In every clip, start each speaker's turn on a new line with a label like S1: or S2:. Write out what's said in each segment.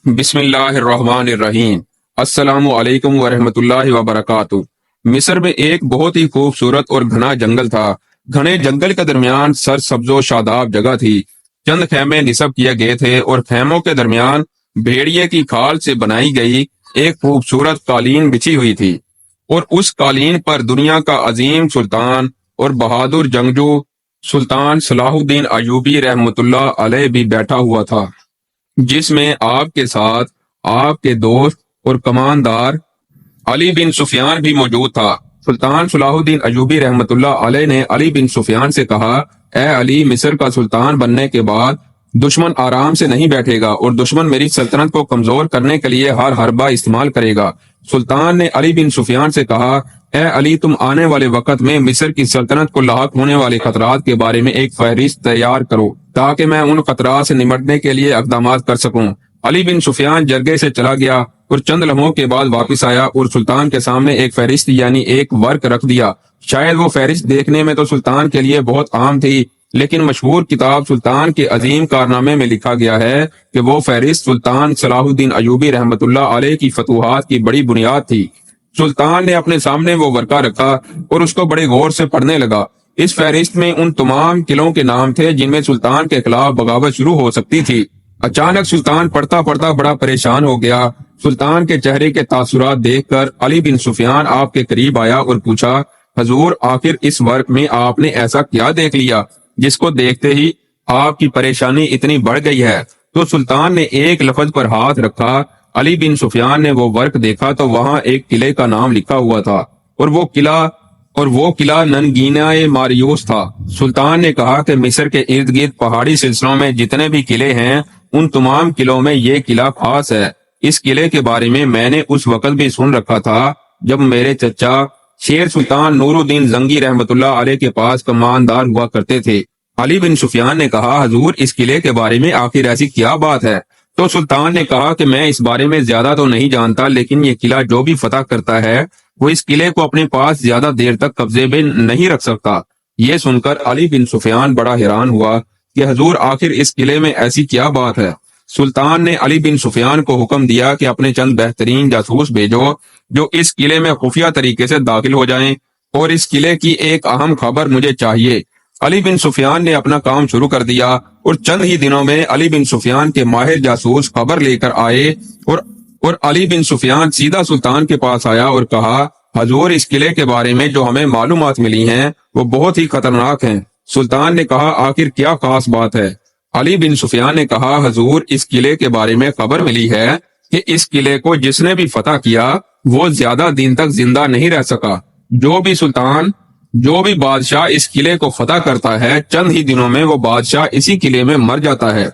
S1: بسم اللہ الرحمن الرحیم۔ السلام علیکم ورحمۃ اللہ وبرکاتہ۔ مصر میں ایک بہت ہی خوبصورت اور گھنا جنگل تھا۔ گھنے جنگل کے درمیان سرسبز و شاداب جگہ تھی۔ چند خیمے نصب کیے گئے تھے اور خیموں کے درمیان بھیڑیے کی کھال سے بنائی گئی ایک خوبصورت قالین بچھی ہوئی تھی، اور اس قالین پر دنیا کا عظیم سلطان اور بہادر جنگجو سلطان صلاح الدین ایوبی رحمۃ اللہ علیہ بھی بیٹھا ہوا تھا، جس میں آپ کے ساتھ آپ کے دوست اور کماندار علی بن سفیان بھی موجود تھا۔ سلطان صلاح الدین ایوبی رحمۃ اللہ علیہ نے علی بن سفیان سے کہا، اے علی، مصر کا سلطان بننے کے بعد دشمن آرام سے نہیں بیٹھے گا اور دشمن میری سلطنت کو کمزور کرنے کے لیے ہر حربہ استعمال کرے گا۔ سلطان نے علی بن سفیان سے کہا، اے علی، تم آنے والے وقت میں مصر کی سلطنت کو لاحق ہونے والے خطرات کے بارے میں ایک فہرست تیار کرو تاکہ میں ان خطرات سے نمٹنے کے لیے اقدامات کر سکوں۔ علی بن سفیان جرگے سے چلا گیا اور چند لمحوں کے بعد واپس آیا اور سلطان کے سامنے ایک فہرست یعنی ایک ورق رکھ دیا۔ شاید وہ فہرست دیکھنے میں تو سلطان کے لیے بہت عام تھی، لیکن مشہور کتاب سلطان کے عظیم کارنامے میں لکھا گیا ہے کہ وہ فہرست سلطان صلاح الدین ایوبی رحمۃ اللہ علیہ کی فتوحات کی بڑی بنیاد تھی۔ سلطان نے اپنے سامنے وہ ورقہ رکھا اور اس کو بڑے غور سے پڑھنے لگا۔ اس فہرست میں ان تمام قلعوں کے نام تھے جن میں سلطان کے خلاف بغاوت شروع ہو سکتی تھی۔ اچانک سلطان پڑھتا پڑھتا بڑا پریشان ہو گیا۔ سلطان کے چہرے کے تاثرات دیکھ کر علی بن سفیان آپ کے قریب آیا اور پوچھا، حضور، آخر اس ورق میں آپ نے ایسا کیا دیکھ لیا جس کو دیکھتے ہی آپ کی پریشانی اتنی بڑھ گئی ہے؟ تو سلطان نے ایک لفظ پر ہاتھ رکھا۔ علی بن سفیان نے وہ ورق دیکھا تو وہاں ایک قلعے کا نام لکھا ہوا تھا، اور وہ قلعہ ننگینہ ماریوس تھا۔ سلطان نے کہا کہ مصر کے ارد گرد پہاڑی سلسلوں میں جتنے بھی قلعے ہیں ان تمام قلعوں میں یہ قلعہ خاص ہے۔ اس قلعے کے بارے میں نے اس وقت بھی سن رکھا تھا جب میرے چچا شیر سلطان نور الدین زنگی رحمۃ اللہ علیہ کے پاس کماندار ہوا کرتے تھے۔ علی بن سفیان نے کہا، حضور، اس قلعے کے بارے میں آخر ایسی کیا بات ہے؟ تو سلطان نے کہا کہ میں اس بارے میں زیادہ تو نہیں جانتا، لیکن یہ قلعہ جو بھی فتح کرتا ہے وہ اس قلعے کو اپنے پاس زیادہ دیر تک قبضے میں نہیں رکھ سکتا۔ یہ سن کر علی بن سفیان بڑا حیران ہوا کہ حضور، آخر اس قلعے میں ایسی کیا بات ہے؟ سلطان نے علی بن سفیان کو حکم دیا کہ اپنے چند بہترین جاسوس بھیجو جو اس قلعے میں خفیہ طریقے سے داخل ہو جائیں، اور اس قلعے کی ایک اہم خبر مجھے چاہیے۔ علی بن سفیان نے اپنا کام شروع کر دیا اور چند ہی دنوں میں علی بن سفیان کے ماہر جاسوس خبر لے کر آئے اور علی بن سفیان سیدھا سلطان کے پاس آیا اور کہا، حضور، اس قلعے کے بارے میں جو ہمیں معلومات ملی ہیں وہ بہت ہی خطرناک ہیں۔ سلطان نے کہا، آخر کیا خاص بات ہے؟ علی بن سفیان نے کہا، حضور، اس قلعے کے بارے میں خبر ملی ہے کہ اس قلعے کو جس نے بھی فتح کیا وہ زیادہ دن تک زندہ نہیں رہ سکا۔ جو بھی بادشاہ اس قلعے کو فتح کرتا ہے چند ہی دنوں میں وہ بادشاہ اسی قلعے میں مر جاتا ہے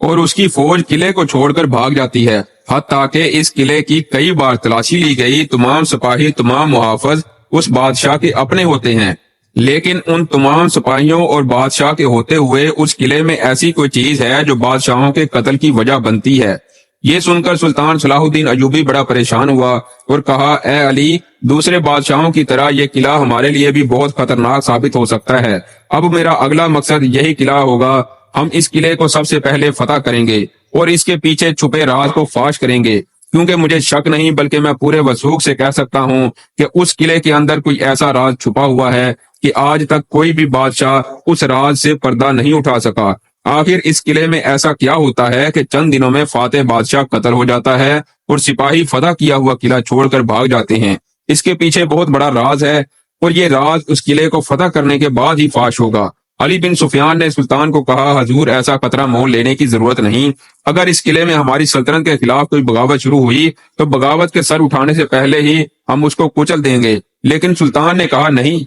S1: اور اس کی فوج قلعے کو چھوڑ کر بھاگ جاتی ہے۔ حتیٰ کہ اس قلعے کی کئی بار تلاشی لی گئی، تمام سپاہی، تمام محافظ اس بادشاہ کے اپنے ہوتے ہیں، لیکن ان تمام سپاہیوں اور بادشاہ کے ہوتے ہوئے اس قلعے میں ایسی کوئی چیز ہے جو بادشاہوں کے قتل کی وجہ بنتی ہے۔ یہ سن کر سلطان صلاح الدین ایوبی بڑا پریشان ہوا اور کہا، اے علی، دوسرے بادشاہوں کی طرح یہ قلعہ ہمارے لیے بھی بہت خطرناک ثابت ہو سکتا ہے۔ اب میرا اگلا مقصد یہی قلعہ ہوگا۔ ہم اس قلعے کو سب سے پہلے فتح کریں گے اور اس کے پیچھے چھپے راز کو فاش کریں گے، کیونکہ مجھے شک نہیں بلکہ میں پورے وثوق سے کہہ سکتا ہوں کہ اس قلعے کے اندر کوئی ایسا راز چھپا ہوا ہے کہ آج تک کوئی بھی بادشاہ اس راز سے پردہ نہیں اٹھا سکا۔ آخر اس قلعے میں ایسا کیا ہوتا ہے کہ چند دنوں میں فاتح بادشاہ قتل ہو جاتا ہے اور سپاہی فتح کیا ہوا قلعہ چھوڑ کر بھاگ جاتے ہیں؟ اس کے پیچھے بہت بڑا راز ہے اور یہ راز اس قلعے کو فتح کرنے کے بعد ہی فاش ہوگا۔ علی بن سفیان نے سلطان کو کہا، حضور، ایسا خطرہ مول لینے کی ضرورت نہیں۔ اگر اس قلعے میں ہماری سلطنت کے خلاف کوئی بغاوت شروع ہوئی تو بغاوت کے سر اٹھانے سے پہلے ہی ہم اس کو کچل دیں گے۔ لیکن سلطان نے کہا، نہیں،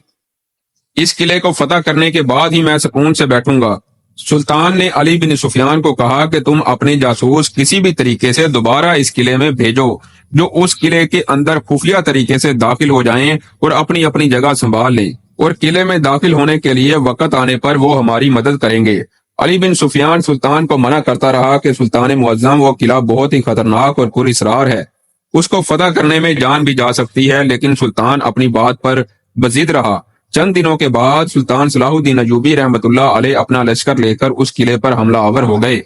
S1: اس قلعے کو فتح کرنے کے بعد ہی میں سکون سے بیٹھوں گا۔ سلطان نے علی بن سفیان کو کہا کہ تم اپنے جاسوس کسی بھی طریقے سے دوبارہ اس قلعے میں بھیجو جو اس قلعے کے اندر خفیہ طریقے سے داخل ہو جائیں اور اپنی اپنی جگہ سنبھال لیں، اور قلعے میں داخل ہونے کے لیے وقت آنے پر وہ ہماری مدد کریں گے۔ علی بن سفیان سلطان کو منع کرتا رہا کہ سلطان معظم، وہ قلعہ بہت ہی خطرناک اور پر اسرار ہے، اس کو فتح کرنے میں جان بھی جا سکتی ہے، لیکن سلطان اپنی بات پر بضد رہا۔ چند دنوں کے بعد سلطان صلاح الدین ایوبی رحمۃ اللہ علیہ اپنا لشکر لے کر اس قلعے پر حملہ آور ہو گئے۔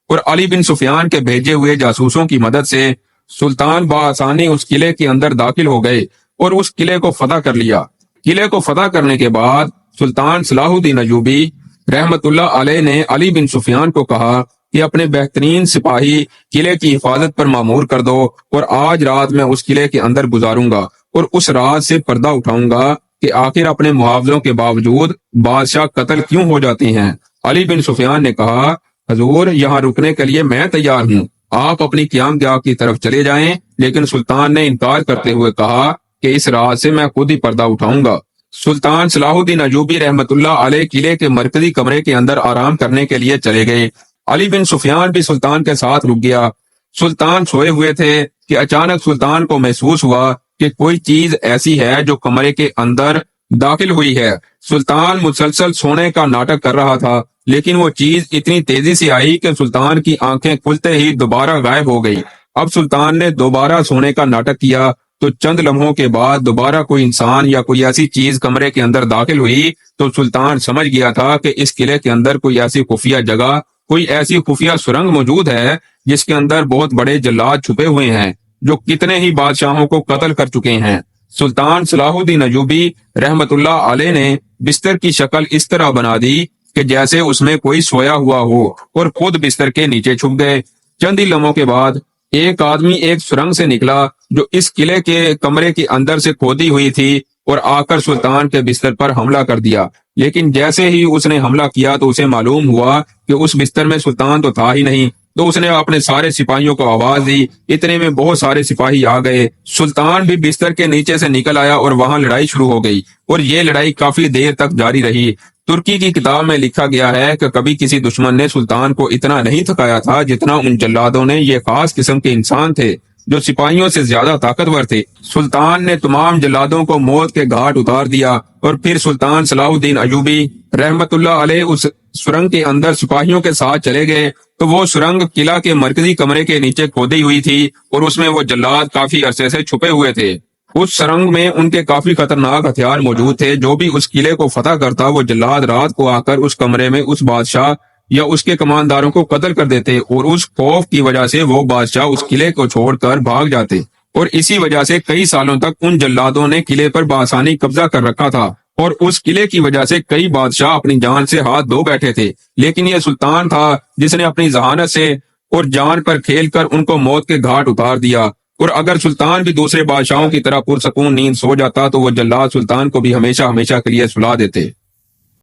S1: اور علی بن سفیان کے بھیجے ہوئے جاسوسوں کی مدد سے سلطان بآسانی اس قلعے کے اندر داخل ہو گئے اور اس قلعے کو فتح کر لیا۔ قلعے کو فتح کرنے کے بعد سلطان صلاح الدین ایوبی رحمت اللہ علیہ نے علی بن سفیان کو کہا کہ اپنے بہترین سپاہی قلعے کی حفاظت پر مامور کر دو، اور آج رات میں اس قلعے کے اندر گزاروں گا اور اس رات سے پردہ اٹھاؤں گا کہ آخر اپنے معاوضوں کے باوجود بادشاہ قتل کیوں ہو جاتے ہیں۔ علی بن سفیان نے کہا، حضور یہاں رکنے کے لیے میں تیار ہوں، آپ اپنی قیام گاہ کی طرف چلے جائیں۔ لیکن سلطان نے انکار کرتے ہوئے کہا کہ اس رات سے میں خود ہی پردہ اٹھاؤں گا۔ سلطان صلاح الدین ایوبی رحمت اللہ علیہ قلعے کے مرکزی کمرے کے اندر آرام کرنے کے لیے چلے گئے۔ علی بن سفیان بھی سلطان کے ساتھ رک گیا۔ سلطان سوئے ہوئے تھے کہ اچانک سلطان کو محسوس ہوا کہ کوئی چیز ایسی ہے جو کمرے کے اندر داخل ہوئی ہے۔ سلطان مسلسل سونے کا ناٹک کر رہا تھا، لیکن وہ چیز اتنی تیزی سے آئی کہ سلطان کی آنکھیں کھلتے ہی دوبارہ غائب ہو گئی۔ اب سلطان نے دوبارہ سونے کا ناٹک کیا تو چند لمحوں کے بعد دوبارہ کوئی انسان یا کوئی ایسی چیز کمرے کے اندر داخل ہوئی تو سلطان سمجھ گیا تھا کہ اس قلعے کے اندر کوئی ایسی خفیہ جگہ، کوئی ایسی خفیہ سرنگ موجود ہے جس کے اندر بہت بڑے جلاد چھپے ہوئے ہیں جو کتنے ہی بادشاہوں کو قتل کر چکے ہیں۔ سلطان صلاح الدین ایوبی رحمت اللہ علیہ نے بستر کی شکل اس طرح بنا دی کہ جیسے اس میں کوئی سویا ہوا ہو، اور خود بستر کے نیچے چھپ گئے۔ چند ہی لمحوں کے بعد ایک آدمی ایک سرنگ سے نکلا جو اس قلعے کے کمرے کے اندر سے کھودی ہوئی تھی، اور آ کر سلطان کے بستر پر حملہ کر دیا۔ لیکن جیسے ہی اس نے حملہ کیا تو اسے معلوم ہوا کہ اس بستر میں سلطان تو تھا ہی نہیں، تو اس نے اپنے سارے سپاہیوں کو آواز دی۔ اتنے میں بہت سارے سپاہی آ گئے، سلطان بھی بستر کے نیچے سے نکل آیا اور وہاں لڑائی شروع ہو گئی، اور یہ لڑائی کافی دیر تک جاری رہی۔ ترکی کی کتاب میں لکھا گیا ہے کہ کبھی کسی دشمن نے سلطان کو اتنا نہیں تھکایا تھا جتنا ان جلادوں نے۔ یہ خاص قسم کے انسان تھے جو سپاہیوں سے زیادہ طاقتور تھے۔ سلطان نے تمام جلادوں کو موت کے گھاٹ اتار دیا، اور پھر سلطان صلاح الدین ایوبی رحمت اللہ علیہ اس سرنگ کے اندر سپاہیوں کے ساتھ چلے گئے تو وہ سرنگ قلعہ کے مرکزی کمرے کے نیچے کھودی ہوئی تھی، اور اس میں وہ جلاد کافی عرصے سے چھپے ہوئے تھے۔ اس سرنگ میں ان کے کافی خطرناک ہتھیار موجود تھے۔ جو بھی اس قلعے کو فتح کرتا وہ جلاد رات کو آ کر اس کمرے میں اس بادشاہ یا اس کے کمانداروں کو قتل کر دیتے، اور اس خوف کی وجہ سے وہ بادشاہ اس قلعے کو چھوڑ کر بھاگ جاتے، اور اسی وجہ سے کئی سالوں تک ان جلادوں نے قلعے پر بآسانی قبضہ کر رکھا تھا، اور اس قلعے کی وجہ سے کئی بادشاہ اپنی جان سے ہاتھ دھو بیٹھے تھے۔ لیکن یہ سلطان تھا جس نے اپنی ذہانت سے اور جان پر کھیل کر ان کو موت کے گھاٹ اتار دیا۔ اور اگر سلطان بھی دوسرے بادشاہوں کی طرح پرسکون نیند سو جاتا تو وہ جلاد سلطان کو بھی ہمیشہ ہمیشہ کے لیے سلا دیتے۔